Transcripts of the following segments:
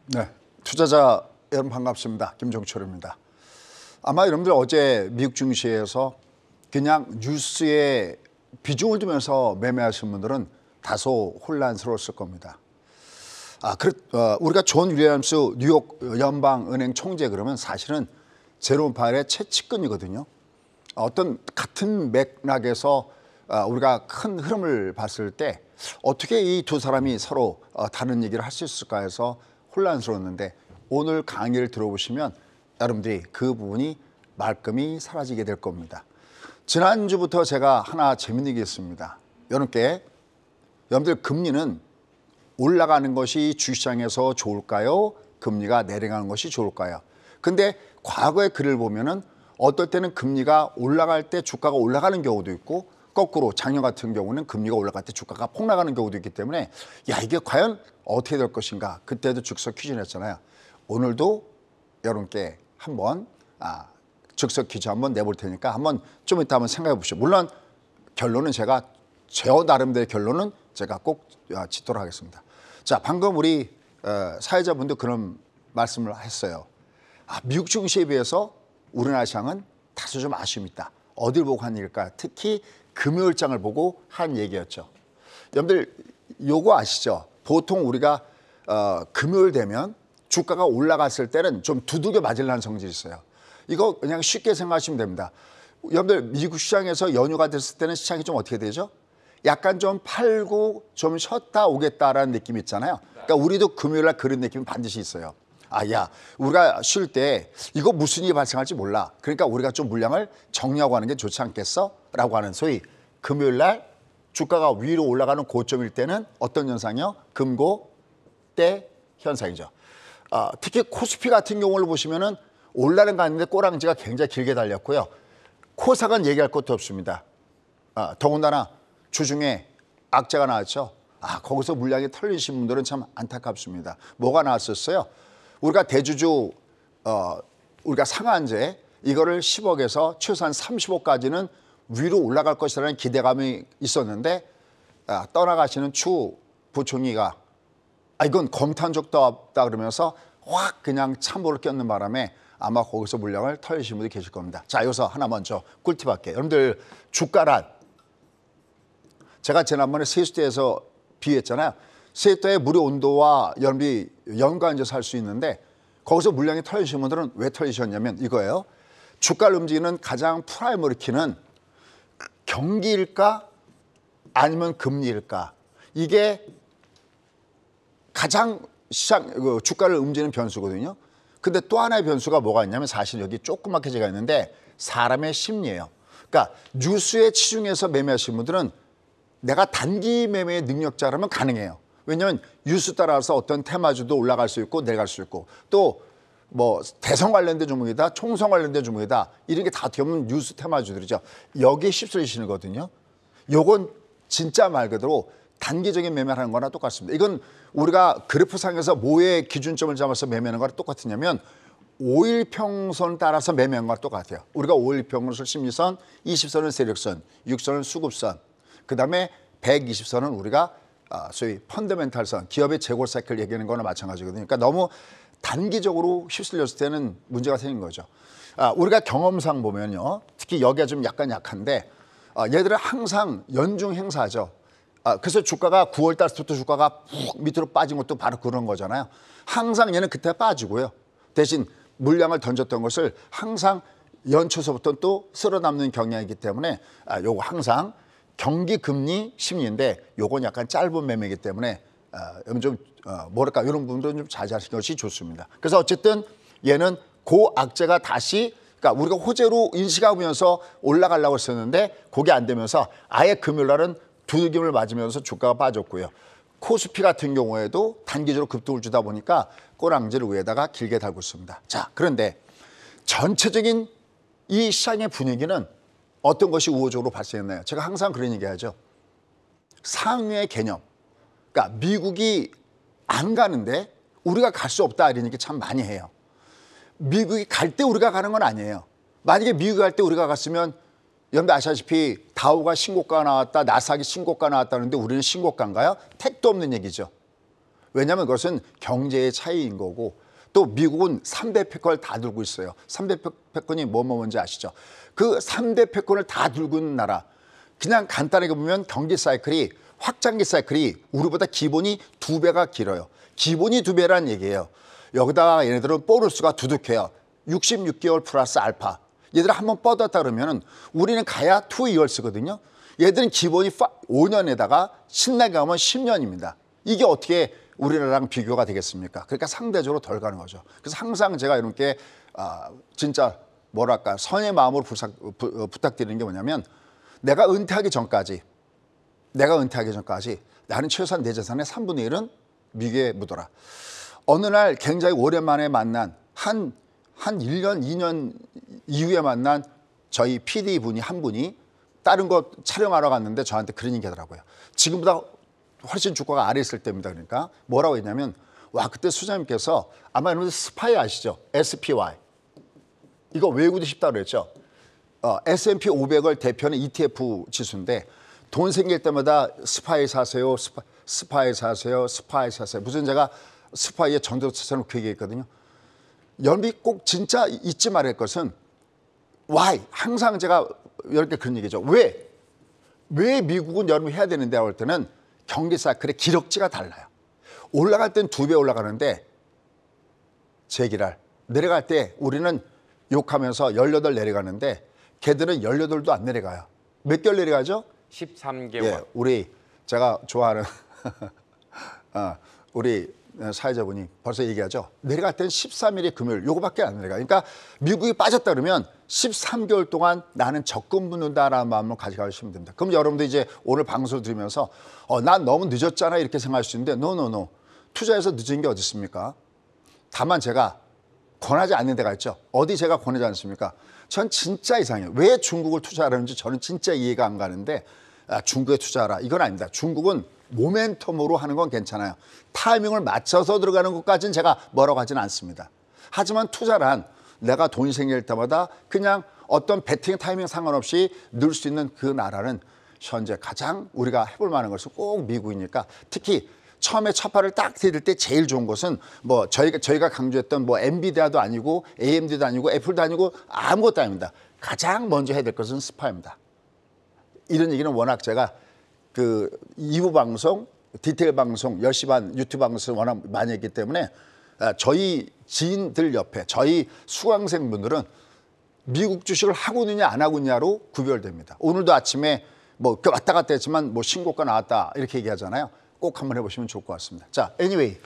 네, 투자자 여러분 반갑습니다. 김종철입니다. 아마 여러분들 어제 미국 증시에서 그냥 뉴스에 비중을 두면서 매매하신 분들은 다소 혼란스러웠을 겁니다. 우리가 존 윌리엄스 뉴욕 연방은행 총재 그러면 사실은 제롬 파웰의 최측근이거든요. 어떤 같은 맥락에서 우리가 큰 흐름을 봤을 때 어떻게 이 두 사람이 서로 다른 얘기를 할 수 있을까 해서 혼란스러웠는데 오늘 강의를 들어보시면 여러분들이 그 부분이 말끔히 사라지게 될 겁니다. 지난주부터 제가 하나 재밌는 게 있습니다. 여러분들 금리는 올라가는 것이 주시장에서 좋을까요? 금리가 내려가는 것이 좋을까요? 근데 과거의 글을 보면은 어떨 때는 금리가 올라갈 때 주가가 올라가는 경우도 있고 거꾸로 작년 같은 경우는 금리가 올라갈 때 주가가 폭락하는 경우도 있기 때문에 야 이게 과연 어떻게 될 것인가 그때도 즉석 퀴즈 냈잖아요. 오늘도 여러분께 한번 즉석 퀴즈 한번 내볼 테니까 한번 좀 이따 한번 생각해 보시죠. 물론 결론은 제 나름대로의 결론은 제가 꼭 짓도록 하겠습니다. 자, 방금 우리 사회자분도 그런 말씀을 했어요. 미국 증시에 비해서 우리나라 시장은 다소 좀 아쉬움이 있다. 어딜 보고 한 일일까? 특히 금요일장을 보고 한 얘기였죠. 여러분들 요거 아시죠? 보통 우리가 금요일 되면 주가가 올라갔을 때는 좀 두들겨 맞으려는 성질이 있어요. 이거 그냥 쉽게 생각하시면 됩니다. 여러분들 미국 시장에서 연휴가 됐을 때는 시장이 좀 어떻게 되죠? 약간 좀 팔고 좀 쉬었다 오겠다라는 느낌이 있잖아요. 그러니까 우리도 금요일날 그런 느낌이 반드시 있어요. 우리가 쉴 때 이거 무슨 일이 발생할지 몰라. 그러니까 우리가 좀 물량을 정리하고 하는 게 좋지 않겠어? 라고 하는 소위 금요일날 주가가 위로 올라가는 고점일 때는 어떤 현상이요? 금고대 현상이죠. 특히 코스피 같은 경우를 보시면은 올라는 거 아닌데 꼬랑지가 굉장히 길게 달렸고요. 코삭은 얘기할 것도 없습니다. 더군다나 주중에 악재가 나왔죠. 거기서 물량이 털리신 분들은 참 안타깝습니다. 뭐가 나왔었어요? 우리가 대주주 우리가 상한제 이거를 10억에서 최소한 30억까지는 위로 올라갈 것이라는 기대감이 있었는데 떠나가시는 추 부총리가 이건 검토한 적도 없다 그러면서 확 그냥 참고를 꼈는 바람에 아마 거기서 물량을 털리신 분들이 계실 겁니다. 자, 여기서 하나 먼저 꿀팁 할게요. 여러분들 주가란 제가 지난번에 세수대에서 비유했잖아요. 세수대의 물의 온도와 여러분이 연관해서 할 수 있는데 거기서 물량이 털리신 분들은 왜 털리셨냐면 이거예요. 주가를 움직이는 가장 프라이머리 키는 경기일까 아니면 금리일까. 이게 가장 주가를 움직이는 변수거든요. 근데 또 하나의 변수가 뭐가 있냐면 사실 여기 조그맣게 제가 있는데 사람의 심리예요. 그러니까 뉴스에 치중해서 매매하시는 분들은 내가 단기 매매의 능력자라면 가능해요. 왜냐하면 뉴스 따라서 어떤 테마주도 올라갈 수 있고 내려갈 수 있고 또 뭐 대선 관련된 종목이다, 총선 관련된 종목이다 이런 게 다 어떻게 보면 뉴스 테마주들이죠. 여기에 휩쓸리시거든요. 요건 진짜 말 그대로 단기적인 매매를 하는 거나 똑같습니다. 이건 우리가 그래프상에서 뭐의 기준점을 잡아서 매매하는 거랑 똑같으냐면 5일 평선 따라서 매매하는 거랑 똑같아요. 우리가 5일 평선 심리선, 20선은 세력선, 6선은 수급선, 그 다음에 120선은 우리가 소위 펀더멘탈선, 기업의 재고 사이클 얘기하는 거나 마찬가지거든요. 그러니까 너무 단기적으로 휩쓸렸을 때는 문제가 생긴 거죠. 우리가 경험상 보면요. 특히 여기가 좀 약간 약한데 얘들은 항상 연중 행사죠. 그래서 주가가 9월 달부터 주가가 푹 밑으로 빠진 것도 바로 그런 거잖아요. 항상 얘는 그때 빠지고요. 대신 물량을 던졌던 것을 항상 연초서부터 또 쓸어담는 경향이기 때문에 요거 항상 경기 금리 심리인데 요건 약간 짧은 매매이기 때문에 좀 뭐랄까 이런 부분들은 좀 자제하시는 것이 좋습니다. 그래서 어쨌든 얘는 고악재가 다시 그러니까 우리가 호재로 인식하면서 올라가려고 했었는데 그게 안 되면서 아예 금요일날은 두들김을 맞으면서 주가가 빠졌고요. 코스피 같은 경우에도 단기적으로 급등을 주다 보니까 꼬랑지를 위에다가 길게 달고 있습니다. 자, 그런데 전체적인 이 시장의 분위기는 어떤 것이 우호적으로 발생했나요? 제가 항상 그런 얘기하죠. 상위의 개념. 그러니까 미국이 안 가는데 우리가 갈 수 없다 이런 얘기 참 많이 해요. 미국이 갈 때 우리가 가는 건 아니에요. 만약에 미국이 갈 때 우리가 갔으면 여러분들 아시다시피 다우가 신고가 나왔다, 나스닥이 신고가 나왔다는데 우리는 신고가인가요? 택도 없는 얘기죠. 왜냐하면 그것은 경제의 차이인 거고 또 미국은 3대 패권을 다 들고 있어요. 3대 패권이 뭔지 아시죠? 그 3대 패권을 다 들고 있는 나라. 그냥 간단하게 보면 경기 사이클이 확장기 사이클이 우리보다 기본이 2배가 길어요. 기본이 2배란 얘기예요. 여기다가 얘네들은 보너스가 두둑해요. 66개월 플러스 알파. 얘들 한번 뻗었다 그러면 우리는 가야 2years거든요. 얘들은 기본이 5년에다가 신나게 가면 10년입니다. 이게 어떻게 우리나라랑 비교가 되겠습니까? 그러니까 상대적으로 덜 가는 거죠. 그래서 항상 제가 이렇게 진짜 뭐랄까 선의 마음으로 부탁드리는 게 뭐냐면 내가 은퇴하기 전까지 나는 최소한 내 재산의 3분의 1은 미국에 묻어라. 어느 날 굉장히 오랜만에 만난 한 1년, 2년 이후에 만난 저희 PD 분이 한 분이 다른 거 촬영하러 갔는데 저한테 그런 얘기 하더라고요. 지금보다 훨씬 주가가 아래 있을 때입니다. 그러니까 뭐라고 했냐면 와 그때 수장님께서 아마 여러분들 스파이 아시죠? SPY. 이거 외우기도 쉽다고 그랬죠. S&P 500을 대표하는 ETF 지수인데 돈 생길 때마다 스파이 사세요. 스파이 사세요. 무슨 제가 스파이의 전도처럼 그 얘기했거든요. 여러분이 꼭 진짜 잊지 말할 것은 why? 항상 제가 이렇게 그런 얘기죠. 왜 미국은 여러분이 해야 되는데 할 때는 경기 사이클의 기럭지가 달라요. 올라갈 땐 2배 올라가는데 제기랄 내려갈 때 우리는 욕하면서 18 내려가는데 걔들은 18도 안 내려가요. 몇 개월 내려가죠? 13개월. 예, 우리 제가 좋아하는 우리 사회자분이 벌써 얘기하죠. 내려갈 땐 13일이 금요일 요거밖에 안 내려가. 그러니까 미국이 빠졌다 그러면 13개월 동안 나는 적금 붓는다라는 마음을 가져가시면 됩니다. 그럼 여러분도 이제 오늘 방송을 들으면서 난 너무 늦었잖아 이렇게 생각할 수 있는데 no. 투자해서 늦은 게 어디 있습니까? 다만 제가 권하지 않는 데가 있죠. 어디 제가 권하지 않습니까? 전 진짜 이상해요. 왜 중국을 투자하는지 저는 진짜 이해가 안 가는데 중국에 투자하라 이건 아닙니다. 중국은 모멘텀으로 하는 건 괜찮아요. 타이밍을 맞춰서 들어가는 것까지는 제가 뭐라고 하지는 않습니다. 하지만 투자란 내가 돈이 생길 때마다 그냥 어떤 베팅 타이밍 상관없이 넣을 수 있는 그 나라는 현재 가장 우리가 해볼 만한 것은 꼭 미국이니까 특히 처음에 첫 발을 딱 디딜 때 제일 좋은 것은 뭐 저희가 강조했던 뭐 엔비디아도 아니고 AMD도 아니고 애플도 아니고 아무것도 아닙니다. 가장 먼저 해야 될 것은 스파입니다. 이런 얘기는 워낙 제가 그 2부 방송, 디테일 방송, 10시 반 유튜브 방송 워낙 많이 했기 때문에 저희 지인들 옆에 저희 수강생분들은 미국 주식을 하고 있느냐 안 하고 있느냐로 구별됩니다. 오늘도 아침에 뭐 왔다 갔다 했지만 뭐 신고가 나왔다 이렇게 얘기하잖아요. 꼭 한번 해보시면 좋을 것 같습니다. 자, anyway.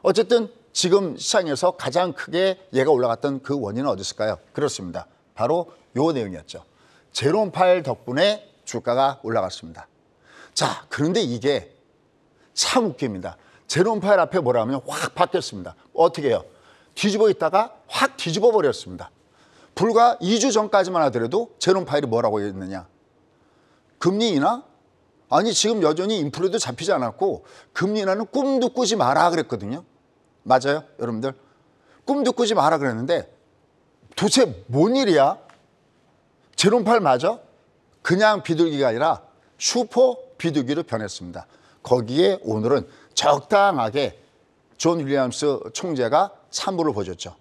어쨌든 지금 시장에서 가장 크게 얘가 올라갔던 그 원인은 어디 있을까요? 그렇습니다. 바로 요 내용이었죠. 제롬 파웰 덕분에 주가가 올라갔습니다. 자, 그런데 이게 참 웃깁니다. 제롬 파웰 앞에 뭐라 하면 확 바뀌었습니다. 어떻게 해요? 뒤집어 있다가 확 뒤집어 버렸습니다. 불과 2주 전까지만 하더라도 제롬 파웰이 뭐라고 했느냐? 금리 인하? 아니 지금 여전히 인플레도 잡히지 않았고 금리 인하는 꿈도 꾸지 마라 그랬거든요. 맞아요, 여러분들? 꿈도 꾸지 마라 그랬는데 도대체 뭔 일이야? 제롬 파웰 맞아? 그냥 비둘기가 아니라 슈퍼 비둘기로 변했습니다. 거기에 오늘은 적당하게 존 윌리엄스 총재가 산물을 보여줬죠.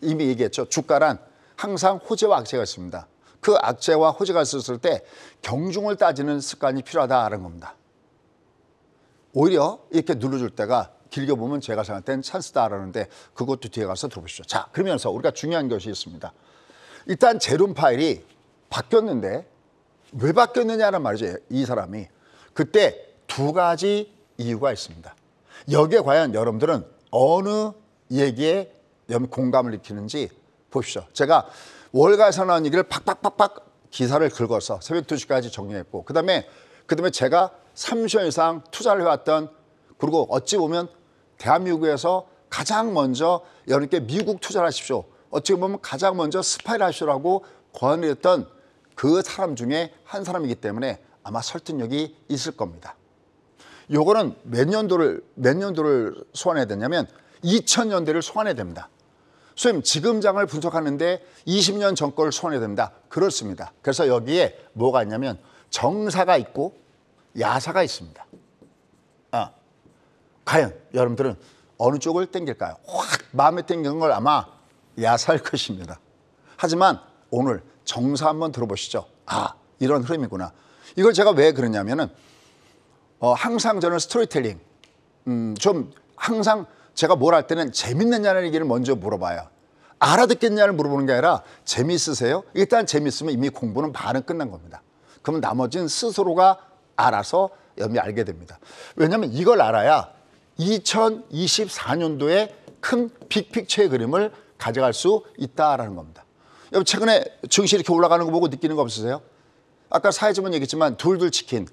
이미 얘기했죠. 주가란 항상 호재와 악재가 있습니다. 그 악재와 호재가 있었을 때 경중을 따지는 습관이 필요하다는 겁니다. 오히려 이렇게 눌러줄 때가 길게 보면 제가 생각할 땐 찬스다라는데 그것도 뒤에 가서 들어보시죠. 자, 그러면서 우리가 중요한 것이 있습니다. 일단 제롬 파웰이 바뀌었는데 왜 바뀌었느냐는 말이죠. 이 사람이. 그때 두 가지 이유가 있습니다. 여기에 과연 여러분들은 어느 얘기에 공감을 느끼는지 보십시오. 제가 월가에서 나온 얘기를 팍팍팍팍 기사를 긁어서 새벽 2시까지 정리했고 그다음에 제가 30년 이상 투자를 해왔던 그리고 어찌 보면 대한민국에서 가장 먼저 여러분께 미국 투자를 하십시오. 어찌 보면 가장 먼저 스파이를 하시라고 권을 했던 그 사람 중에 한 사람이기 때문에 아마 설득력이 있을 겁니다. 요거는 몇 년도를 소환해야 되냐면 2000년대를 소환해야 됩니다. 선생님 지금 장을 분석하는데 20년 전 거를 소환해야 됩니다. 그렇습니다. 그래서 여기에 뭐가 있냐면 정사가 있고 야사가 있습니다. 과연 여러분들은 어느 쪽을 땡길까요? 확 마음에 땡기는 걸 아마 야사할 것입니다. 하지만 오늘 정사 한번 들어보시죠. 아, 이런 흐름이구나. 이걸 제가 왜 그러냐면은 항상 저는 스토리텔링 좀 항상 제가 뭘 할 때는 재밌느냐는 얘기를 먼저 물어봐요. 알아듣겠냐를 물어보는 게 아니라 재미있으세요? 일단 재미있으면 이미 공부는 반은 끝난 겁니다. 그러면 나머지는 스스로가 알아서 여러분이 알게 됩니다. 왜냐하면 이걸 알아야 2024년도에 큰 빅픽처의 그림을 가져갈 수 있다라는 겁니다. 여러분 최근에 증시 이렇게 올라가는 거 보고 느끼는 거 없으세요? 아까 사회자분 얘기했지만 둘둘 치킨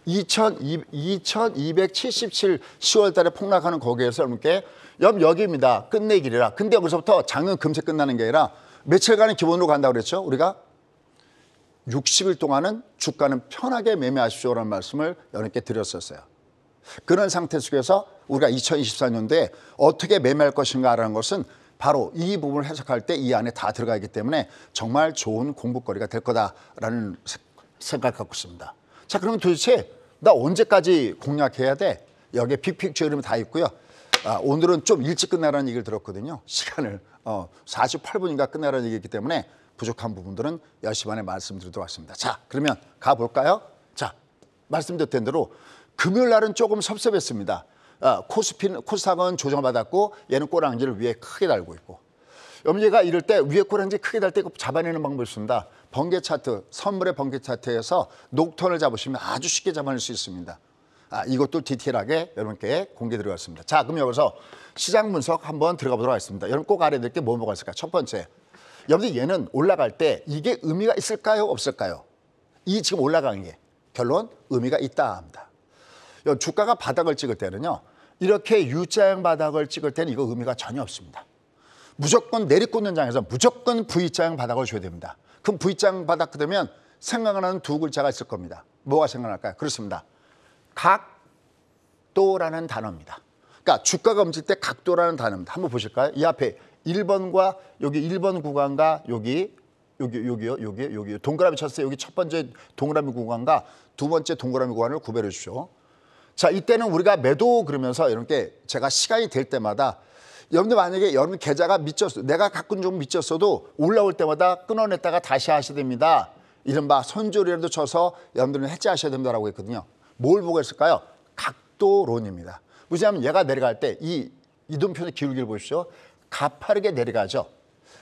2277 10월 달에 폭락하는 거기에서 여러분께 여기입니다. 끝내길이라. 근데 여기서부터 장은 금세 끝나는 게 아니라 며칠간의 기본으로 간다고 그랬죠. 우리가 60일 동안은 주가는 편하게 매매하십시오라는 말씀을 여러분께 드렸었어요. 그런 상태 속에서 우리가 2024년도에 어떻게 매매할 것인가라는 것은 바로 이 부분을 해석할 때 이 안에 다 들어가 있기 때문에 정말 좋은 공부거리가 될 거다라는 생각을 갖고 있습니다. 자, 그러면 도대체 나 언제까지 공략해야 돼? 여기에 빅픽처 이름이 다 있고요. 오늘은 좀 일찍 끝나라는 얘기를 들었거든요. 시간을 48분인가 끝나라는 얘기이기 때문에 부족한 부분들은 10시 반에 말씀드리도록 하겠습니다. 자, 그러면 가볼까요? 자, 말씀드렸던 대로 금요일 날은 조금 섭섭했습니다. 코스닥은 조정을 받았고 얘는 꼬랑지를 위에 크게 달고 있고 얘가 이럴 때 위에 꼬랑지 크게 달 때 잡아내는 방법이 있습니다. 번개 차트, 선물의 번개 차트에서 녹턴을 잡으시면 아주 쉽게 잡아낼 수 있습니다. 이것도 디테일하게 여러분께 공개 들어갔습니다. 자, 그럼 여기서 시장 분석 한번 들어가 보도록 하겠습니다. 여러분 꼭 알아야 될 게 뭐가 있을까? 첫 번째, 여러분들 얘는 올라갈 때 이게 의미가 있을까요? 없을까요? 이 지금 올라간 게 결론 의미가 있다 합니다. 주가가 바닥을 찍을 때는요. 이렇게 U자형 바닥을 찍을 때는 이거 의미가 전혀 없습니다. 무조건 내리꽂는 장에서 무조건 V자형 바닥을 줘야 됩니다. 그럼 V자형 바닥 되면 생각나는 두 글자가 있을 겁니다. 뭐가 생각날까요? 그렇습니다. 각도라는 단어입니다. 그러니까 주가가 움직일 때 각도라는 단어입니다. 한번 보실까요? 이 앞에 1번과 여기 1번 구간과 여기요. 동그라미 쳤어요. 여기 첫 번째 동그라미 구간과 두 번째 동그라미 구간을 구별해 주십시오. 자, 이때는 우리가 매도 그러면서 이렇게 제가 시간이 될 때마다 여러분들 만약에 여러분 계좌가 내가 가끔 좀 미쳤어도 올라올 때마다 끊어냈다가 다시 하셔야 됩니다. 이른바 손절이라도 쳐서 여러분들은 해지하셔야 된다라고 했거든요. 뭘 보고 했을까요? 각도론입니다. 무슨 얘가 내려갈 때 이 이동편의 기울기를 보십시오. 가파르게 내려가죠.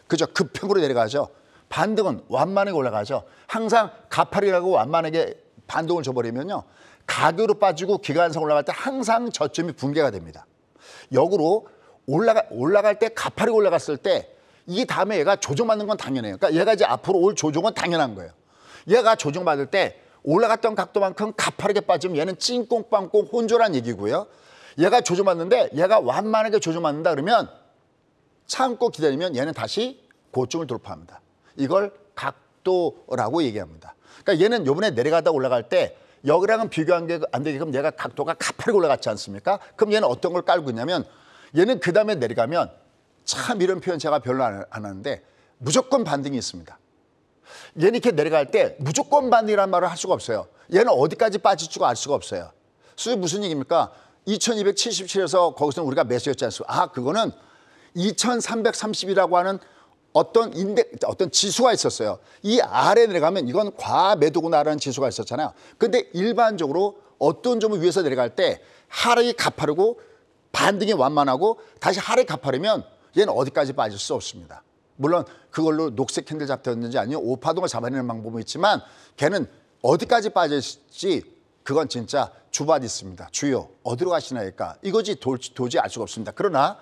그죠? 급행으로 내려가죠. 반등은 완만하게 올라가죠. 항상 가파르게 완만하게 반동을 줘버리면요. 가격으로 빠지고 기간성 올라갈 때 항상 저점이 붕괴가 됩니다. 역으로 올라갈 때 가파르게 올라갔을 때 이 다음에 얘가 조정받는 건 당연해요. 그러니까 얘가 이제 앞으로 올 조정은 당연한 거예요. 얘가 조정받을 때 올라갔던 각도만큼 가파르게 빠지면 얘는 찐꽁빵꽁 혼조란 얘기고요. 얘가 조정받는데 얘가 완만하게 조정받는다 그러면 참고 기다리면 얘는 다시 고점을 돌파합니다. 이걸 각도라고 얘기합니다. 그러니까 얘는 요번에 내려가다 올라갈 때 여기랑은 비교 안 되게끔 얘가 각도가 가파르게 올라갔지 않습니까? 그럼 얘는 어떤 걸 깔고 있냐면 얘는 그 다음에 내려가면 참 이런 표현 제가 별로 안 하는데 무조건 반등이 있습니다. 얘는 이렇게 내려갈 때 무조건 반등이라는 말을 할 수가 없어요. 얘는 어디까지 빠질 줄 알 수가 없어요. 그래서 무슨 얘기입니까? 2277에서 거기서 우리가 매수했지 않습니까? 그거는 2330이라고 하는 어떤 지수가 있었어요. 이 아래 내려가면 이건 과매도구나라는 지수가 있었잖아요. 근데 일반적으로 어떤 점을 위에서 내려갈 때 하락이 가파르고 반등이 완만하고 다시 하락이 가파르면 얘는 어디까지 빠질 수 없습니다. 물론 그걸로 녹색 캔들 잡혔는지 아니면 오파동을 잡아내는 방법이 있지만 걔는 어디까지 빠질지 그건 진짜 주밭이 있습니다. 주요 어디로 가시나니까 이거지 도저히 알 수가 없습니다. 그러나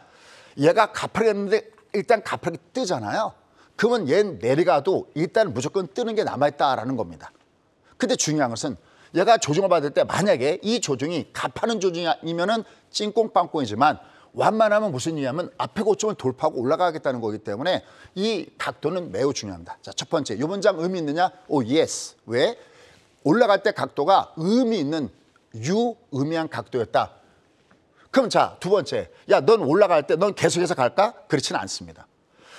얘가 가파르게 했는데 일단 가파르게 뜨잖아요. 그러면 얘는 내려가도 일단 무조건 뜨는 게 남아있다라는 겁니다. 근데 중요한 것은 얘가 조정을 받을 때 만약에 이 조정이 가파른 조정이면은 찐꽁빵꽁이지만 완만하면 무슨 얘기냐면 앞에 고점을 돌파하고 올라가겠다는 거기 때문에 이 각도는 매우 중요합니다. 자, 첫 번째, 이 문장 의미 있느냐? 오, 예스. 왜? 올라갈 때 각도가 의미 있는 유의미한 각도였다. 그럼 자, 두 번째, 야, 넌 올라갈 때 넌 계속해서 갈까? 그렇지는 않습니다.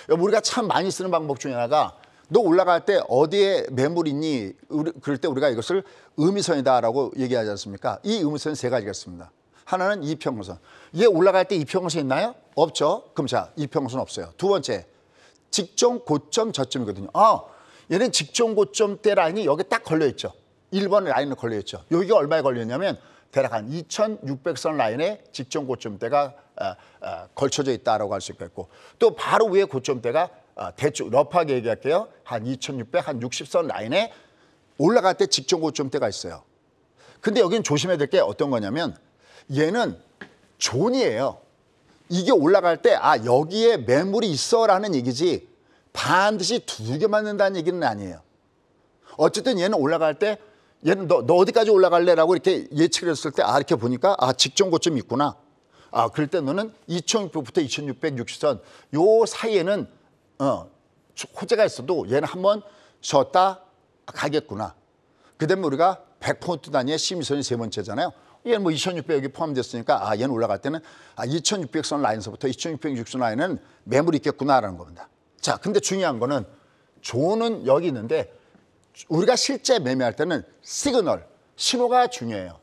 우리가 참 많이 쓰는 방법 중에 하나가 너 올라갈 때 어디에 매물 있니? 그럴 때 우리가 이것을 의미선이다라고 얘기하지 않습니까? 이 의미선은 세 가지가 있습니다. 하나는 이평선. 얘 올라갈 때 이평선 있나요? 없죠. 그럼 자, 이평선 없어요. 두 번째, 직전 고점 저점이거든요. 얘는 직전 고점대 라인이 여기 딱 걸려있죠. 1번 라인에 걸려있죠. 여기가 얼마에 걸렸냐면 대략 한 2600선 라인에 직전 고점대가 걸쳐져 있다라고 할 수 있겠고, 또 바로 위에 고점대가 대충 러프하게 얘기할게요. 한 2600, 한 60선 라인에 올라갈 때 직전 고점대가 있어요. 근데 여기는 조심해야 될 게 어떤 거냐면 얘는 존이에요. 이게 올라갈 때 여기에 매물이 있어라는 얘기지 반드시 두 개 맞는다는 얘기는 아니에요. 어쨌든 얘는 올라갈 때 얘는 너 어디까지 올라갈래라고 이렇게 예측을 했을 때 이렇게 보니까 직전 고점이 있구나. 그럴 때 너는 2600부터 2660선 요 사이에는 호재가 있어도 얘는 한번 쉬었다 가겠구나. 그다음에 우리가 100포인트 단위의 심리선이 세 번째잖아요. 얘는 뭐 2600 여기 포함됐으니까 얘는 올라갈 때는 2600선 라인서부터 2660선 라인은 매물이 있겠구나라는 겁니다. 자, 근데 중요한 거는 존은 여기 있는데 우리가 실제 매매할 때는 시그널, 신호가 중요해요.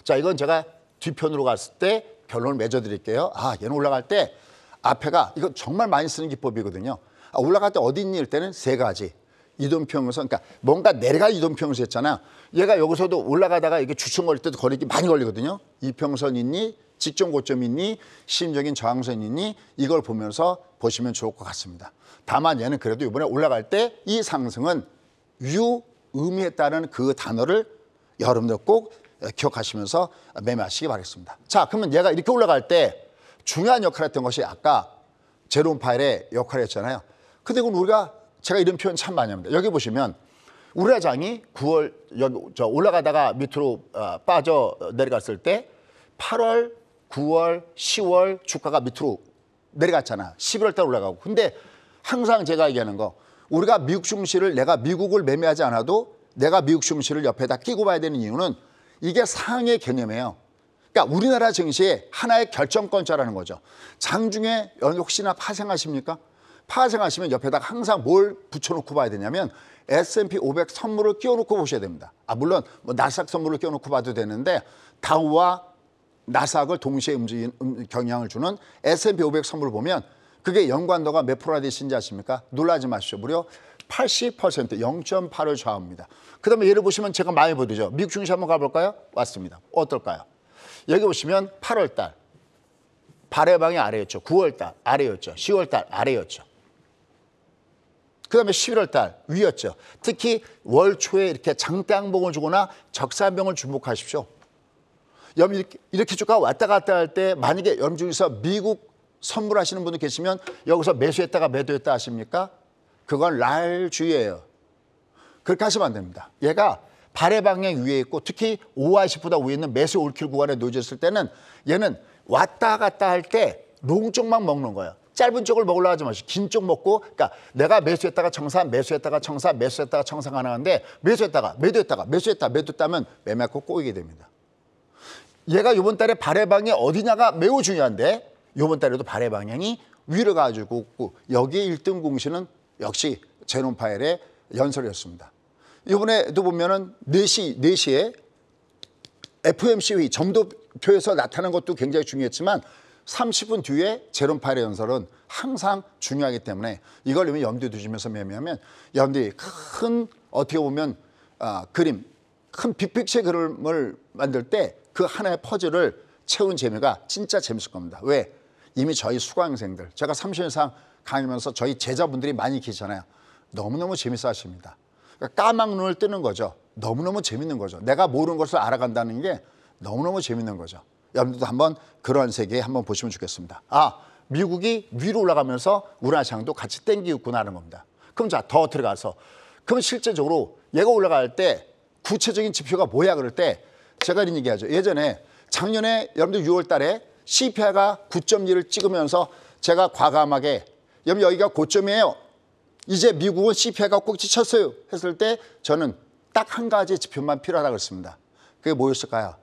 자, 이건 제가 뒤편으로 갔을 때 결론을 맺어드릴게요. 얘는 올라갈 때 앞에가 이거 정말 많이 쓰는 기법이거든요. 올라갈 때 어디 있니? 일 때는 세 가지. 이동평선, 그러니까 뭔가 내려갈 이동평선 했잖아요. 얘가 여기서도 올라가다가 이게 주춤거릴 때도 거리기 많이 걸리거든요. 이평선 있니? 직전 고점 있니? 심적인 저항선 있니? 이걸 보면서 보시면 좋을 것 같습니다. 다만 얘는 그래도 이번에 올라갈 때 이 상승은 의미했다는 그 단어를 여러분들 꼭 기억하시면서 매매하시기 바라겠습니다. 자, 그러면 얘가 이렇게 올라갈 때 중요한 역할을 했던 것이 아까 제롬 파웰의 역할이었잖아요. 근데 그건 제가 이런 표현 참 많이 합니다. 여기 보시면 우라장이 9월 올라가다가 밑으로 빠져 내려갔을 때 8월, 9월, 10월 주가가 밑으로 내려갔잖아. 11월 달 올라가고. 근데 항상 제가 얘기하는 거, 우리가 미국 증시를 내가 미국을 매매하지 않아도 내가 미국 증시를 옆에다 끼고 봐야 되는 이유는 이게 상의 개념이에요. 그러니까 우리나라 증시의 하나의 결정권자라는 거죠. 장중에 혹시나 파생하십니까? 파생하시면 옆에다가 항상 뭘 붙여놓고 봐야 되냐면 S&P 500 선물을 끼워놓고 보셔야 됩니다. 물론 뭐 나스닥 선물을 끼워놓고 봐도 되는데 다우와 나스닥을 동시에 움직이는 경향을 주는 S&P 500 선물을 보면 그게 연관도가 몇 프로나 되신지 아십니까? 놀라지 마십시오. 무려 80%, 0.8을 좌우합니다. 그 다음에 예를 보시면 제가 많이 보여드리죠. 미국 증시 한번 가볼까요? 왔습니다. 어떨까요? 여기 보시면 8월 달 발해방이 아래였죠. 9월 달 아래였죠. 10월 달 아래였죠. 그 다음에 11월 달 위였죠. 특히 월 초에 이렇게 장대항봉을 주거나 적산병을 주목하십시오. 여러분 이렇게 주가 왔다 갔다 할 때 만약에 여러분 중에서 미국 선물하시는 분들 계시면 여기서 매수했다가 매도했다 하십니까? 그건 랄주의예요. 그렇게 하시면 안 됩니다. 얘가 발해 방향 위에 있고 특히 5R10보다 위에 있는 매수 올킬 구간에 놓여졌을 때는 얘는 왔다 갔다 할 때 롱 쪽만 먹는 거예요. 짧은 쪽을 먹으려고 하지 마시고 긴 쪽 먹고, 그러니까 내가 매수했다가 청산, 매수했다가 청산, 매수했다가 청산 가능한데 매수했다가 매도했다가 매수했다 매도했다면 매매하고 꼬이게 됩니다. 얘가 이번 달에 발해 방향이 어디냐가 매우 중요한데 이번 달에도 발해 방향이 위로 가지고 있고 여기에 1등 공시는 역시 제롬 파웰의 연설이었습니다. 이번에도 보면은 4시에 FOMC 회의 점도표에서 나타난 것도 굉장히 중요했지만 30분 뒤에 제롬 파웰의 연설은 항상 중요하기 때문에 이걸 염두에 두시면서 매매하면 여러분들이 큰 어떻게 보면 그림, 큰 빅픽처의 그림을 만들 때 그 하나의 퍼즐을 채운 재미가 진짜 재밌을 겁니다. 왜? 이미 저희 수강생들, 제가 30년 이상 강의하면서 저희 제자분들이 많이 계시잖아요. 너무너무 재밌어 하십니다. 그러니까 까막눈을 뜨는 거죠. 너무너무 재밌는 거죠. 내가 모르는 것을 알아간다는 게 너무너무 재밌는 거죠. 여러분들도 한번 그런 세계 한번 보시면 좋겠습니다. 미국이 위로 올라가면서 우리나라 시장도 같이 땡기고 있구나 하는 겁니다. 그럼 자, 더 들어가서 그럼 실제적으로 얘가 올라갈 때 구체적인 지표가 뭐야 그럴 때 제가 이런 얘기하죠. 예전에 작년에 여러분들 6월 달에 CPI가 9.1을 찍으면서 제가 과감하게 여러분 여기가 고점이에요. 이제 미국은 CPI가 꼭지 쳤어요 했을 때 저는 딱 한 가지 지표만 필요하다고 했습니다. 그게 뭐였을까요?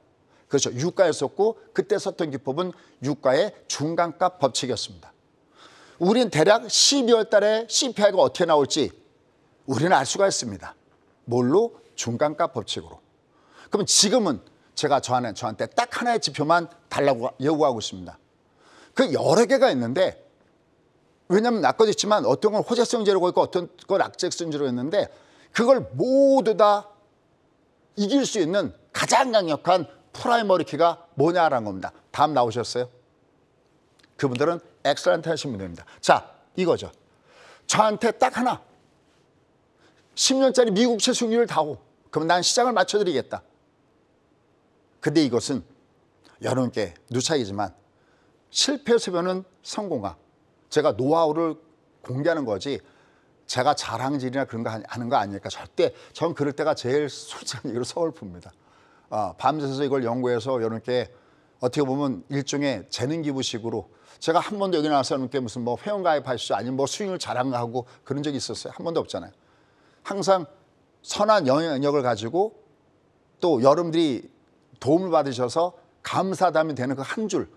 그렇죠. 유가였었고 그때 썼던 기법은 유가의 중간값 법칙이었습니다. 우리는 대략 12월 달에 CPI가 어떻게 나올지 우리는 알 수가 있습니다. 뭘로? 중간값 법칙으로. 그럼 지금은 제가 저한테 딱 하나의 지표만 달라고 요구하고 있습니다. 그 여러 개가 있는데, 왜냐하면 아까도 있지만 어떤 건 호재성 재료가 있고 어떤 건 악재성 재료가 있는데, 그걸 모두 다 이길 수 있는 가장 강력한 프라이머리 키가 뭐냐라는 겁니다. 다음 나오셨어요? 그분들은 엑셀런트 하신 분들입니다. 자, 이거죠. 저한테 딱 하나 10년짜리 미국채 수익률을 다오. 그럼 난 시장을 맞춰드리겠다. 근데 이것은 여러분께 누차이지만 실패에서 배우는 성공학. 제가 노하우를 공개하는 거지 제가 자랑질이나 그런 거 하는 거 아니니까 절대 전 그럴 때가 제일 솔직한 얘기로 서글픕니다. 밤새서 이걸 연구해서 여러분께 어떻게 보면 일종의 재능 기부식으로 제가 한 번도 여기 나와서 여러분께 무슨 뭐 회원 가입하시죠 아니면 뭐 수익률 자랑하고 그런 적이 있었어요? 한 번도 없잖아요. 항상 선한 영향력을 가지고 또 여러분들이 도움을 받으셔서 감사하다면 되는 그 한 줄,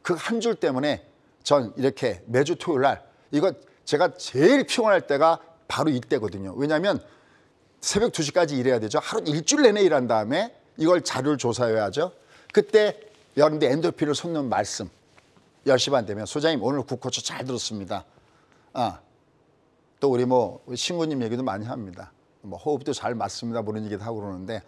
그 한 줄 때문에 전 이렇게 매주 토요일 날 이거 제가 제일 피곤할 때가 바로 이때거든요. 왜냐하면 새벽 2시까지 일해야 되죠. 하루 일주일 내내 일한 다음에 이걸 자료를 조사해야죠. 그때 여러분들 엔도핀을 솟는 말씀 10시 반 되면 소장님 오늘 국호초 잘 들었습니다. 또 우리 뭐 신구님 얘기도 많이 합니다. 뭐 호흡도 잘 맞습니다. 그런 얘기도 하고 그러는데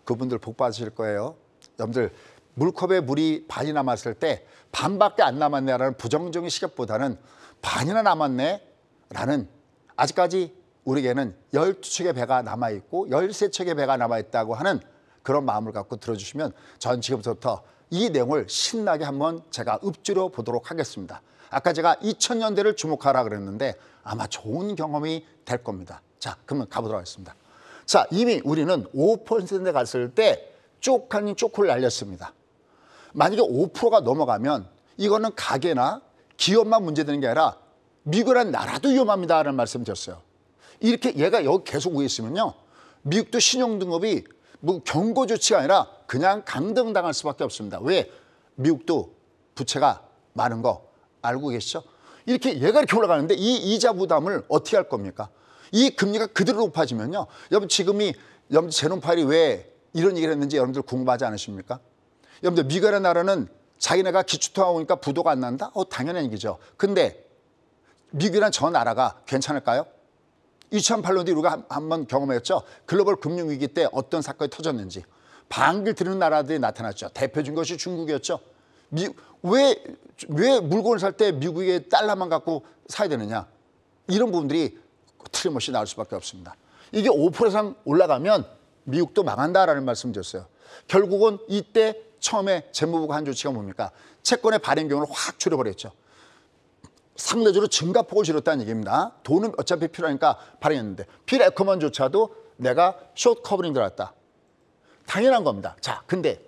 그분들 복 받으실 거예요. 여러분들 물컵에 물이 반이 남았을 때 반밖에 안 남았네라는 부정적인 시각보다는 반이나 남았네라는 아직까지 우리에게는 12척의 배가 남아있고 13척의 배가 남아있다고 하는 그런 마음을 갖고 들어주시면 전 지금부터 이 내용을 신나게 한번 제가 읊조려 보도록 하겠습니다. 아까 제가 2000년대를 주목하라 그랬는데 아마 좋은 경험이 될 겁니다. 자, 그러면 가보도록 하겠습니다. 자, 이미 우리는 5%에 갔을 때 쪽한인 쪼크를 날렸습니다. 만약에 5%가 넘어가면 이거는 가게나 기업만 문제되는 게 아니라 미국이라는 나라도 위험합니다라는 말씀 드렸어요. 이렇게 얘가 여기 계속 위에 있으면요. 미국도 신용등급이 뭐 경고 조치가 아니라 그냥 강등당할 수밖에 없습니다. 왜? 미국도 부채가 많은 거 알고 계시죠? 이렇게 얘가 이렇게 올라가는데 이 이자 부담을 어떻게 할 겁니까? 이 금리가 그대로 높아지면요. 여러분 지금이 여러분 제롬 파일이 왜 이런 얘기를 했는지 여러분들 궁금하지 않으십니까? 여러분들 미국이라는 나라는 자기네가 기축통화 오니까 부도가 안 난다? 당연한 얘기죠. 근데 미국이라는 저 나라가 괜찮을까요? 2008년도 우리가 한번 경험했죠. 글로벌 금융위기 때 어떤 사건이 터졌는지. 방귀를 들는 나라들이 나타났죠. 대표적인 것이 중국이었죠. 왜 물건을 살 때 미국의 달러만 갖고 사야 되느냐. 이런 부분들이 틀림없이 나올 수밖에 없습니다. 이게 5% 이상 올라가면 미국도 망한다라는 말씀 드렸어요. 결국은 이때 처음에 재무부가 한 조치가 뭡니까? 채권의 발행 경우를 확 줄여버렸죠. 상대적으로 증가폭을 줄였다는 얘기입니다. 돈은 어차피 필요하니까 발행했는데 필 에코먼조차도 내가 숏 커버링 들어갔다. 당연한 겁니다. 자, 근데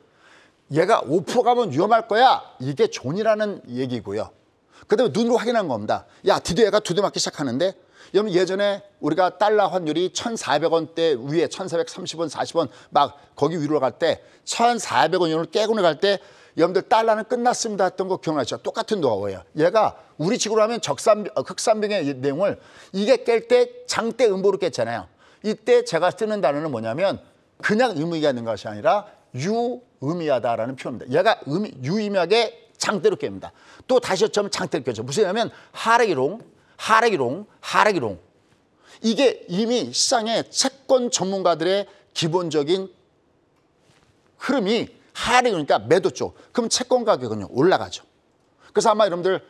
얘가 5% 가면 위험할 거야. 이게 존이라는 얘기고요. 그다음에 눈으로 확인한 겁니다. 야, 드디어 얘가 두드맞기 시작하는데 여러분 예전에 우리가 달러 환율이 1,400원대 위에 1,430원, 40원 막 거기 위로 갈 때 1,400원을 깨고 갈 때 여러분들 달러는 끝났습니다 했던 거 기억나시죠? 똑같은 노하우예요. 얘가 우리 식으로 하면 흑산병의 내용을 이게 깰 때 장대 음보로 깼잖아요. 이때 제가 쓰는 단어는 뭐냐면 그냥 의미하는 것이 아니라 유의미하다라는 표현입니다. 얘가 유의미하게 장대로 깹니다. 또 다시 어쩌면 장대로 껴죠. 무슨 얘기냐면 하락이롱. 이게 이미 시장의 채권 전문가들의 기본적인 흐름이 하락이니까 매도 쪽. 그럼 채권 가격은요 올라가죠. 그래서 아마 여러분들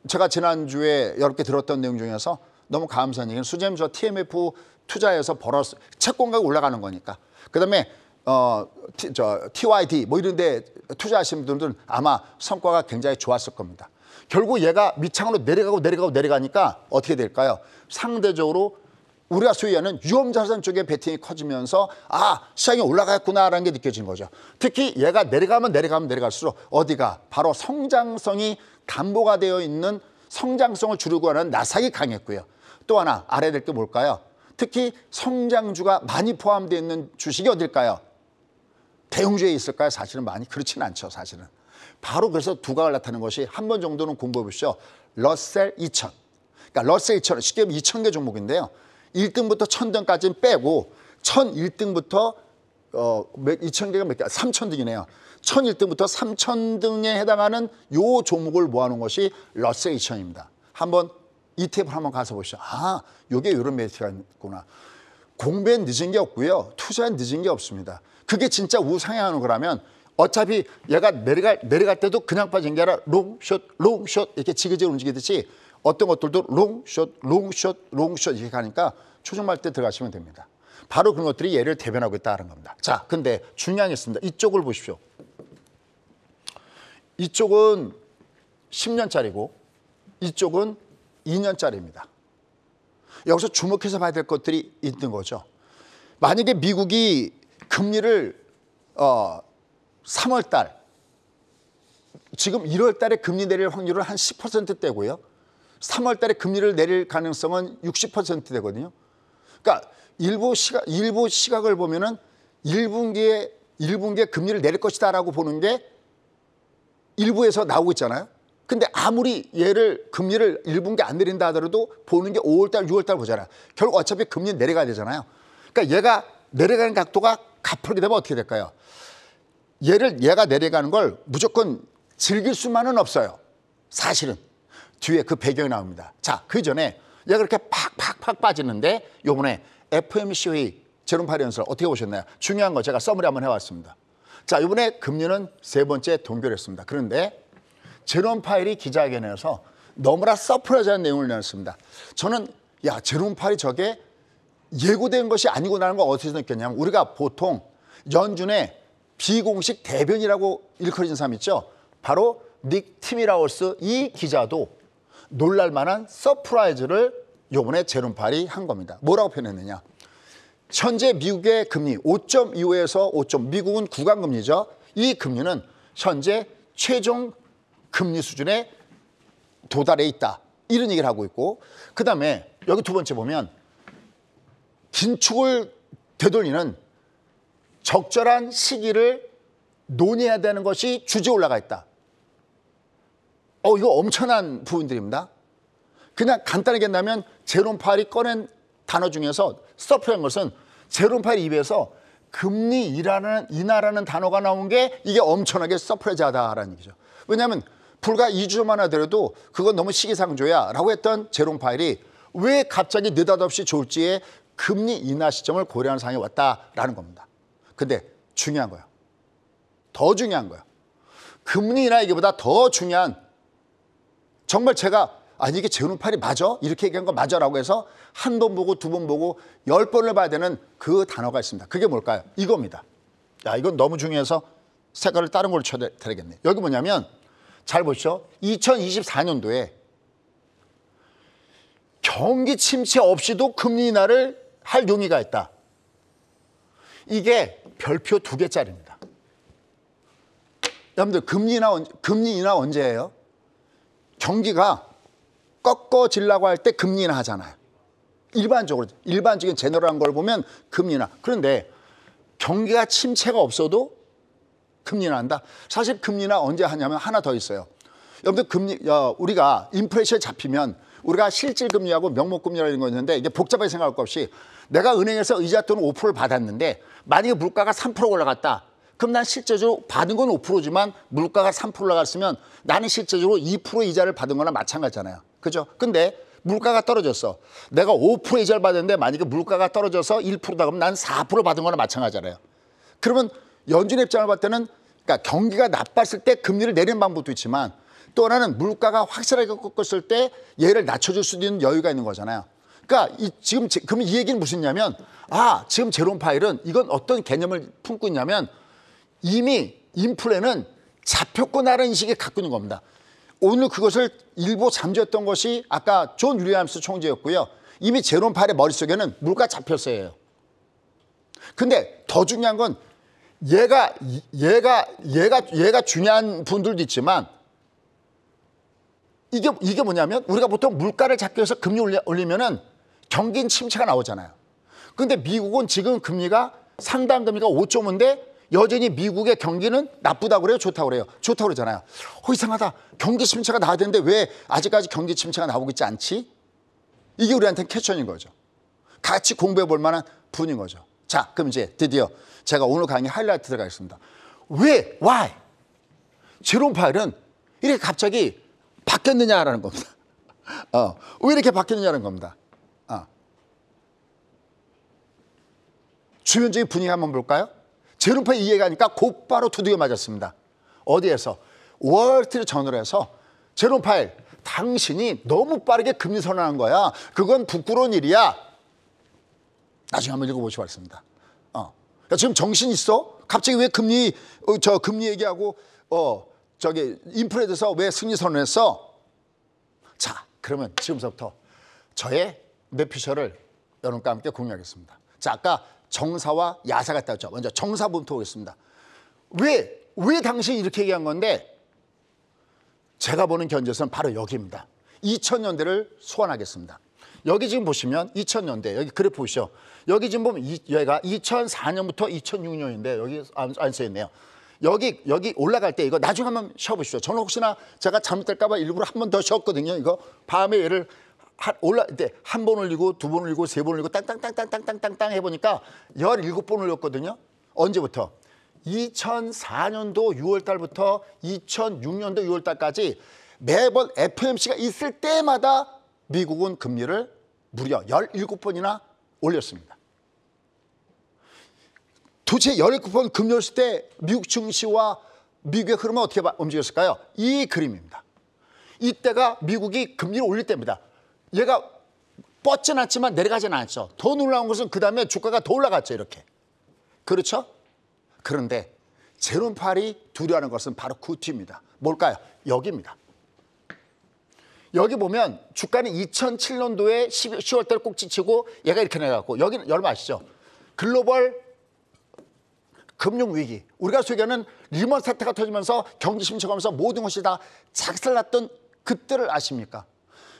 제가 지난주에 여러 개 들었던 내용 중에서 너무 감사한 얘기는 수재님 저 TMF 투자해서 벌었어. 채권 가격 올라가는 거니까. 그다음에 TYD 뭐 이런 데 투자하시는 분들은 아마 성과가 굉장히 좋았을 겁니다. 결국 얘가 밑창으로 내려가니까 어떻게 될까요? 상대적으로 우리가 소유하는 위험자산 쪽에 베팅이 커지면서 시장이 올라갔구나라는 게 느껴지는 거죠. 특히 얘가 내려가면 내려갈수록 어디가 바로 성장성이 담보가 되어 있는 성장성을 주려고 하는 나삭이 강했고요. 또 하나 알아야 될 게 뭘까요? 특히 성장주가 많이 포함되어 있는 주식이 어딜까요? 대형주에 있을까요? 사실은 많이 그렇지는 않죠. 사실은. 바로 그래서 두각을 나타내는 것이 한 번 정도는 공부해 보시죠. 러셀 2000. 그러니까 러셀 2000은 쉽게 하면 2000개 종목인데요. 1등부터 1000등까지는 빼고 1001등부터 2000개가 몇 개? 3000등이네요. 1001등부터 3000등에 해당하는 요 종목을 모아놓은 것이 러셀 2000입니다. 한번 ETF 한번 가서 보시죠. 아, 요게 이런 메리트가 있구나. 공부엔 늦은 게 없고요. 투자엔 늦은 게 없습니다. 그게 진짜 우상향하는 거라면 어차피 얘가 내려갈 때도 그냥 빠진 게 아니라 롱숏, 롱숏 이렇게 지그재그 움직이듯이 어떤 것들도 롱숏, 롱숏, 롱숏 이렇게 가니까 초중말 때 들어가시면 됩니다. 바로 그런 것들이 얘를 대변하고 있다는 겁니다. 자, 근데 중요한 게 있습니다. 이쪽을 보십시오. 이쪽은 10년짜리고 이쪽은 2년짜리입니다. 여기서 주목해서 봐야 될 것들이 있는 거죠. 만약에 미국이 금리를 3월 달, 지금 1월 달에 금리 내릴 확률은 한 10%대고요. 3월 달에 금리를 내릴 가능성은 60%대거든요. 그러니까 일부 시각을 보면은 1분기에 금리를 내릴 것이다라고 보는 게 일부에서 나오고 있잖아요. 근데 아무리 얘를 금리를 1분기 안 내린다 하더라도 보는 게 5월 달, 6월 달 보잖아요. 결국 어차피 금리 내려가야 되잖아요. 그러니까 얘가 내려가는 각도가 가파르게 되면 어떻게 될까요? 얘가 내려가는 걸 무조건 즐길 수만은 없어요. 사실은. 뒤에 그 배경이 나옵니다. 자, 그 전에 얘가 그렇게 팍팍팍 빠지는데 요번에 FOMC 회의 제롬 파웰 연설 어떻게 보셨나요? 중요한 거 제가 서머리 한번 해왔습니다. 자, 이번에 금리는 세 번째 동결했습니다. 그런데 제롬 파웰이 기자회견에서 너무나 서프라이즈한 내용을 내놨습니다. 저는 야, 제롬 파웰이 저게 예고된 것이 아니구나라는 걸 어디서 느꼈냐면 우리가 보통 연준의 비공식 대변이라고 일컬어진 사람 있죠. 바로 닉 티미라우스 이 기자도 놀랄만한 서프라이즈를 이번에 제롬 파웰이 한 겁니다. 뭐라고 표현했느냐. 현재 미국의 금리 5.25에서 5점, 미국은 구간금리죠. 이 금리는 현재 최종 금리 수준에 도달해 있다. 이런 얘기를 하고 있고 그다음에 여기 두 번째 보면 긴축을 되돌리는 적절한 시기를 논의해야 되는 것이 주제에 올라가 있다. 이거 엄청난 부분들입니다. 그냥 간단하게 한다면 제롬 파웰이 꺼낸 단어 중에서 서프한 것은 제롬 파웰 입에서 금리 인하라는 단어가 나온 게 이게 엄청나게 서프라이즈하다라는 얘기죠. 왜냐하면 불과 2주 전만 하더라도 그건 너무 시기상조야 라고 했던 제롬 파웰이 왜 갑자기 느닷없이 졸지에 금리 인하 시점을 고려하는 상황이 왔다라는 겁니다. 근데 중요한 거예요. 더 중요한 거예요. 금리 인하 얘기보다 더 중요한 정말 제가 아니 이게 제롬 파웰이 맞아? 이렇게 얘기한 거 맞아라고 해서 한 번 보고 두 번 보고 10번을 봐야 되는 그 단어가 있습니다. 그게 뭘까요? 이겁니다. 야, 이건 너무 중요해서 색깔을 다른 걸로 쳐드리겠네. 여기 뭐냐면 잘 보시죠. 2024년도에 경기 침체 없이도 금리 인하를 할 용의가 있다. 이게 별표 2개짜리입니다. 여러분들 금리 인하 언제예요? 경기가 꺾어지려고 할 때 금리 인하 하잖아요. 일반적인 제너럴한 걸 보면 금리 인하. 그런데 경기가 침체가 없어도 금리 인하한다. 사실 금리 인하 언제 하냐면 하나 더 있어요. 여러분들 우리가 인플레이션에 잡히면 우리가 실질 금리하고 명목 금리라는 거 있는데 이게 복잡하게 생각할 것 없이 내가 은행에서 이자 또는 5%를 받았는데 만약에 물가가 3% 올라갔다. 그럼 난 실제적으로 받은 건 5%지만 물가가 3% 올라갔으면 나는 실제적으로 2% 이자를 받은 거나 마찬가지잖아요. 그죠? 근데 물가가 떨어졌어. 내가 5% 이자를 받았는데 만약에 물가가 떨어져서 1%다 그러면 난 4% 받은 거나 마찬가지잖아요. 그러면 연준의 입장을 봤을 때는 그러니까 경기가 나빴을 때 금리를 내리는 방법도 있지만 또 하나는 물가가 확실하게 꺾었을 때 얘를 낮춰줄 수 있는 여유가 있는 거잖아요. 그러니까 그럼 이 얘기는 무슨냐면 지금 제롬 파웰은 이건 어떤 개념을 품고 있냐면 이미 인플레는 잡혔구나라는 인식을 갖고 있는 겁니다. 오늘 그것을 일부 잠재웠던 것이 아까 존 윌리엄스 총재였고요. 이미 제롬 파웰의 머릿속에는 물가 잡혔어요. 근데 더 중요한 건 얘가 중요한 분들도 있지만 이게 뭐냐면 우리가 보통 물가를 잡기 위해서 금리 올리면은 경기 침체가 나오잖아요. 근데 미국은 지금 금리가 상당 금리가 5.5인데 여전히 미국의 경기는 나쁘다고 그래요? 좋다고 그래요? 좋다고 그러잖아요. 이상하다. 경기 침체가 나와야 되는데 왜 아직까지 경기 침체가 나오고 있지 않지? 이게 우리한테는 캐션인 거죠. 같이 공부해 볼 만한 분인 거죠. 자, 그럼 이제 드디어 제가 오늘 강의 하이라이트 들어가겠습니다. 왜? Why? 제롬 파일은 이렇게 갑자기 바뀌었느냐라는 겁니다. 왜 이렇게 바뀌었느냐는 겁니다. 주변적인 분위기 한번 볼까요? 제롬 파일 이해가니까 곧바로 두들겨 맞았습니다. 어디에서? 월스트리트 저널에서 제롬 파일, 당신이 너무 빠르게 금리 선언한 거야. 그건 부끄러운 일이야. 나중에 한번 읽어보시기 바랍니다. 야, 지금 정신 있어? 갑자기 왜 금리 얘기하고 인플레에 대해서 왜 승리 선언했어? 자, 그러면 지금부터 저의 뇌피셜을 여러분과 함께 공유하겠습니다. 자, 아까 정사와 야사 갔다 왔죠. 먼저 정사부터 오겠습니다. 왜 당신이 이렇게 얘기한 건데 제가 보는 견제선 바로 여기입니다. 2000년대를 소환하겠습니다. 여기 지금 보시면 2000년대 여기 그래프 보시죠. 여기 지금 보면 여기가 2004년부터 2006년인데 여기 안 써있네요. 여기 올라갈 때 이거 나중에 한번 쉬어보시죠. 저는 혹시나 제가 잘못될까 봐 일부러 한 번 더 쉬었거든요. 이거 밤에 얘를 올라갈 때 한 번 올리고 두 번 올리고 세 번 올리고 땅땅땅땅땅땅땅 해보니까 17번 올렸거든요. 언제부터? 2004년도 6월 달부터 2006년도 6월 달까지 매번 FOMC가 있을 때마다 미국은 금리를 무려 17번이나 올렸습니다. 도대체 17번 금리 올렸을 때 미국 증시와 미국의 흐름은 어떻게 움직였을까요? 이 그림입니다. 이때가 미국이 금리를 올릴 때입니다. 얘가 뻗진 않지만 내려가진 않았죠. 더 놀라운 것은 그 다음에 주가가 더 올라갔죠. 이렇게. 그렇죠? 그런데 제롬 파일이 두려워하는 것은 바로 그 뒤입니다. 뭘까요? 여기입니다. 여기 보면 주가는 2007년도에 10월 달 꼭 지치고 얘가 이렇게 내려갔고 여기는 여러분 아시죠? 글로벌 금융위기. 우리가 소개하는 리먼 사태가 터지면서 경기 침체하면서 모든 것이 다 작살났던 그때를 아십니까?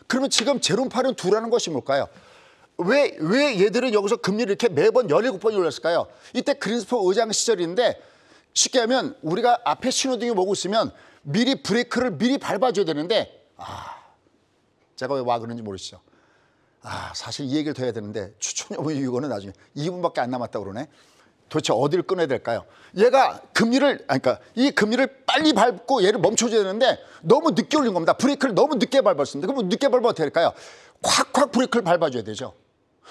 그러면 지금 제롬 파일은 두려워하는 것이 뭘까요? 왜 얘들은 여기서 금리를 이렇게 매번 17번이 올렸을까요? 이때 그린스폰 의장 시절인데 쉽게 하면 우리가 앞에 신호등이 오고 있으면 미리 브레이크를 미리 밟아줘야 되는데 제가 왜 와 그런지 모르시죠? 사실 이 얘기를 더 해야 되는데 추천 여부 이거는 나중에 2분밖에 안 남았다고 그러네. 도대체 어디를 끊어야 될까요? 얘가 그러니까 이 금리를 빨리 밟고 얘를 멈춰줘야 되는데 너무 늦게 올린 겁니다. 브레이크를 너무 늦게 밟았습니다. 그럼 늦게 밟으면 어떻게 될까요? 콱콱 브레이크를 밟아줘야 되죠.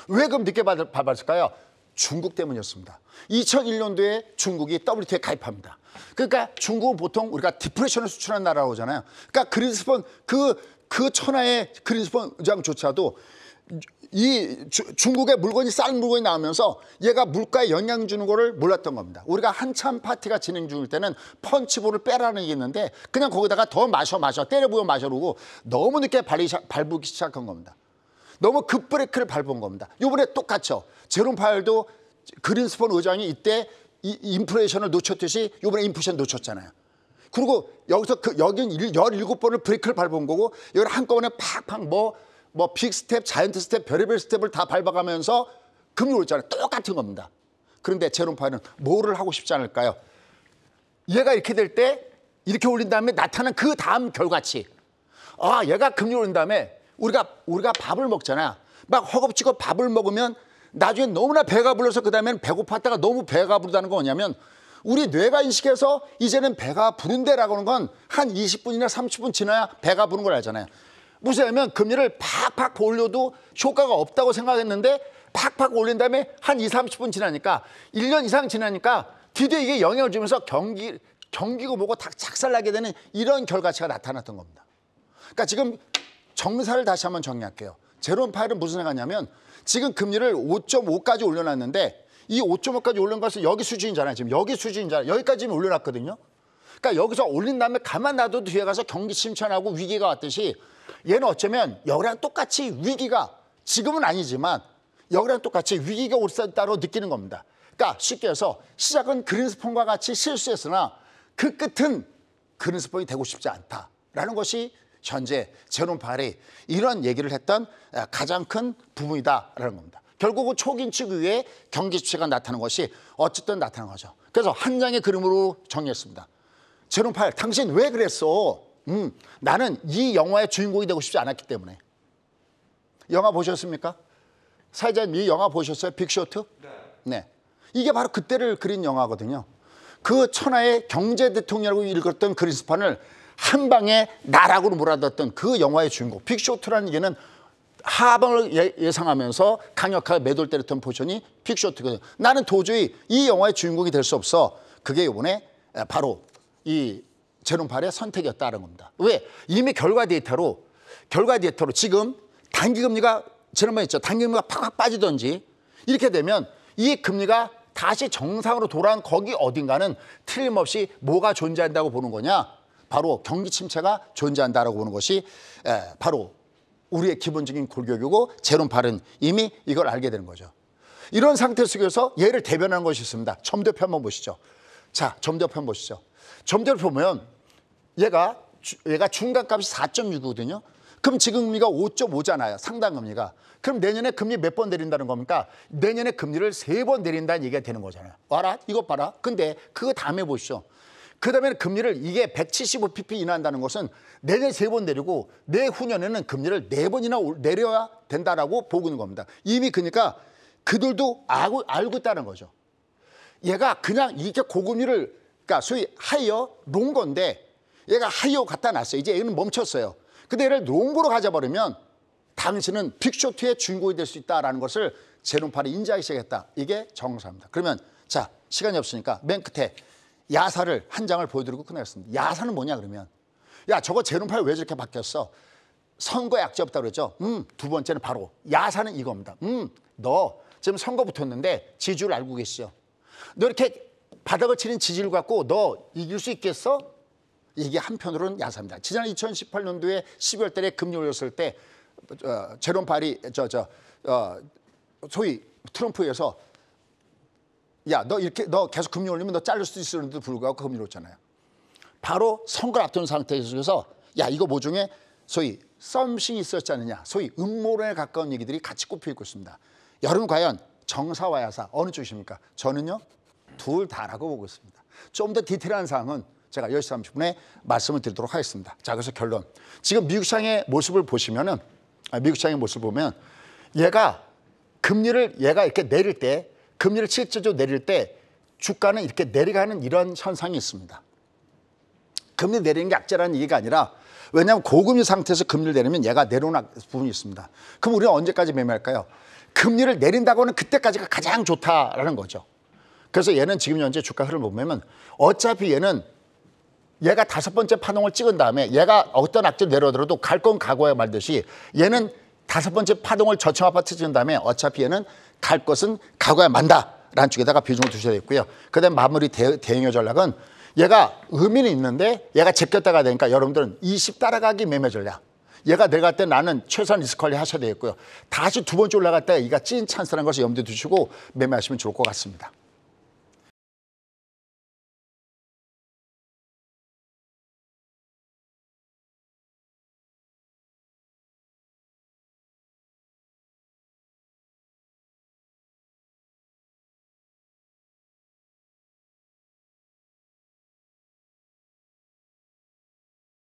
왜 그럼 늦게 밟았을까요? 중국 때문이었습니다. 2001년도에 중국이 WTO에 가입합니다. 그러니까 중국은 보통 우리가 디프레션을 수출하는 나라라고 하잖아요. 그러니까 그린스폰 그 천하의 그린스폰 의장조차도 이 중국의 물건이 싼 물건이 나오면서 얘가 물가에 영향 주는 거를 몰랐던 겁니다. 우리가 한참 파티가 진행 중일 때는 펀치볼을 빼라는 게 있는데 그냥 거기다가 더 마셔 때려부어 마셔보고 너무 늦게 밟기 시작한 겁니다. 너무 급브레이크를 밟은 겁니다. 이번에 똑같죠. 제롬 파일도 그린스폰 의장이 이때 인플레이션을 놓쳤듯이 이번에 인플레이션 놓쳤잖아요. 그리고 여기서 여긴 17번을 브레이크를 밟은 거고 여기를 한꺼번에 팍팍 빅 스텝, 자이언트 스텝, 별의별 스텝을 다 밟아가면서 금리 올렸잖아요. 똑같은 겁니다. 그런데 제롬 파일은 뭐를 하고 싶지 않을까요? 얘가 이렇게 될 때 이렇게 올린 다음에 나타난 그 다음 결과치. 얘가 금리 올린 다음에 우리가 밥을 먹잖아요. 막 허겁지겁 밥을 먹으면 나중에 너무나 배가 불러서 그 다음에는 배고팠다가 너무 배가 부르다는 건 뭐냐면 우리 뇌가 인식해서 이제는 배가 부른데라고 하는 건 한 20분이나 30분 지나야 배가 부른 걸 알잖아요. 무슨 얘기냐면 금리를 팍팍 올려도 효과가 없다고 생각했는데 팍팍 올린 다음에 한 20, 30분 지나니까 1년 이상 지나니까 드디어 이게 영향을 주면서 경기고 뭐고 다 작살나게 되는 이런 결과치가 나타났던 겁니다. 그러니까 지금 정사를 다시 한번 정리할게요. 제롬 파일은 무슨 생각하냐면 지금 금리를 5.5까지 올려놨는데 이 5.5까지 올린 것은 여기 수준이잖아요. 지금 여기 수준이잖아요. 여기까지 올려놨거든요. 그러니까 여기서 올린 다음에 가만 놔둬도 뒤에 가서 경기 침체하고 위기가 왔듯이 얘는 어쩌면 여기랑 똑같이 위기가 지금은 아니지만 여기랑 똑같이 위기가 올 수 있다고 느끼는 겁니다. 그러니까 쉽게 해서 시작은 그린스폰과 같이 실수했으나 그 끝은 그린스폰이 되고 싶지 않다라는 것이 현재 제롬 파일이 이런 얘기를 했던 가장 큰 부분이다라는 겁니다. 결국은 초긴축 이후에 경기 침체가 나타나는 것이 어쨌든 나타난 거죠. 그래서 한 장의 그림으로 정리했습니다. 제롬 파일, 당신 왜 그랬어? 나는 이 영화의 주인공이 되고 싶지 않았기 때문에. 영화 보셨습니까? 사회자님 이 영화 보셨어요? 빅쇼트? 네. 이게 바로 그때를 그린 영화거든요. 그 천하의 경제 대통령이라고 일컬었던 그리스판을 한 방에 나락으로 몰아넣었던 그 영화의 주인공. 빅쇼트라는 얘기는 하방을 예상하면서 강력하게 매도를 때렸던 포지션이 빅쇼트거든요. 나는 도저히 이 영화의 주인공이 될 수 없어. 그게 이번에 바로 이 제롬 파웰의 선택이었다는 겁니다. 왜? 이미 결과 데이터로 지금 단기금리가 지난번에 있죠. 단기금리가 팍팍 빠지든지 이렇게 되면 이 금리가 다시 정상으로 돌아온 거기 어딘가는 틀림없이 뭐가 존재한다고 보는 거냐? 바로 경기 침체가 존재한다라고 보는 것이 바로 우리의 기본적인 골격이고 제롬 파웰은 이미 이걸 알게 되는 거죠. 이런 상태 속에서 얘를 대변하는 것이 있습니다. 점도표 한번 보시죠. 자, 점도표 한번 보시죠. 점도표 보면 얘가 중간값이 4.6이거든요. 그럼 지금 금리가 5.5잖아요. 상당금리가. 그럼 내년에 금리 몇 번 내린다는 겁니까? 내년에 금리를 3번 내린다는 얘기가 되는 거잖아요. 와라, 이것 봐라. 근데 그거 다음에 보시죠. 그 다음에 금리를 이게 175pp 인하한다는 것은 내년에 3번 내리고 내후년에는 금리를 4번이나 내려야 된다라고 보고 있는 겁니다. 이미 그러니까 그들도 알고 있다는 거죠. 얘가 그냥 이렇게 고금리를 그러니까 소위 하이어 롱건데 얘가 하이어 갖다 놨어요. 이제 얘는 멈췄어요. 근데 얘를 롱고로 가져버리면 당신은 빅쇼트의 주인공이 될 수 있다는 것을 제롬 파웰이 인지하기 시작했다. 이게 정사입니다. 그러면 자, 시간이 없으니까 맨 끝에 야사를 한 장을 보여드리고 끝내겠습니다. 야사는 뭐냐 그러면 야, 저거 제롬 파웰 왜 저렇게 바뀌었어? 선거에 악재 없다고 그랬죠. 두 번째는 바로 야사는 이겁니다. 너 지금 선거 붙었는데 지지율 알고 계시죠? 너 이렇게 바닥을 치는 지지율 갖고 너 이길 수 있겠어? 이게 한편으로는 야사입니다. 지난 2018년도에 12월 달에 금리 올렸을 때 제롬 파웰이 소위 트럼프에서 야, 너 계속 금리 올리면 너 잘릴 수도 있었는데도 불구하고 금리 올렸잖아요. 바로 선거를 앞둔 상태에서 야, 이거 뭐 중에 소위 썸씽이 있었지 않느냐, 소위 음모론에 가까운 얘기들이 같이 꼽히고 있습니다. 여러분 과연 정사와 야사 어느 쪽이십니까? 저는요, 둘 다라고 보고 있습니다. 좀 더 디테일한 사항은 제가 10시 30분에 말씀을 드리도록 하겠습니다. 자, 그래서 결론. 지금 미국 시장의 모습을 보시면은, 미국 시장의 모습을 보면 얘가 이렇게 내릴 때, 금리를 실질적으로 내릴 때 주가는 이렇게 내려가는 이런 현상이 있습니다. 금리 내리는 게 악재라는 얘기가 아니라, 왜냐하면 고금리 상태에서 금리를 내리면 얘가 내려오는 부분이 있습니다. 그럼 우리는 언제까지 매매할까요? 금리를 내린다고 하는 그때까지가 가장 좋다라는 거죠. 그래서 얘는 지금 현재 주가 흐름을 보면 어차피 얘가 5번째 파동을 찍은 다음에 얘가 어떤 악재를 내려오더라도 갈 건 가고야 말듯이 얘는 5번째 파동을 저점 아파트 찍은 다음에 어차피 얘는 갈 것은 가고야 만다라는 쪽에다가 비중을 두셔야 되고요. 그다음 마무리 대응의 전략은 얘가 의미는 있는데 얘가 제꼈다가 되니까 여러분들은 20 따라가기 매매 전략. 얘가 내려갈 때 나는 최소한 리스크 관리 하셔야 되겠고요. 다시 두 번째 올라갈 때 얘가 찐 찬스라는 것을 염두에 두시고 매매하시면 좋을 것 같습니다.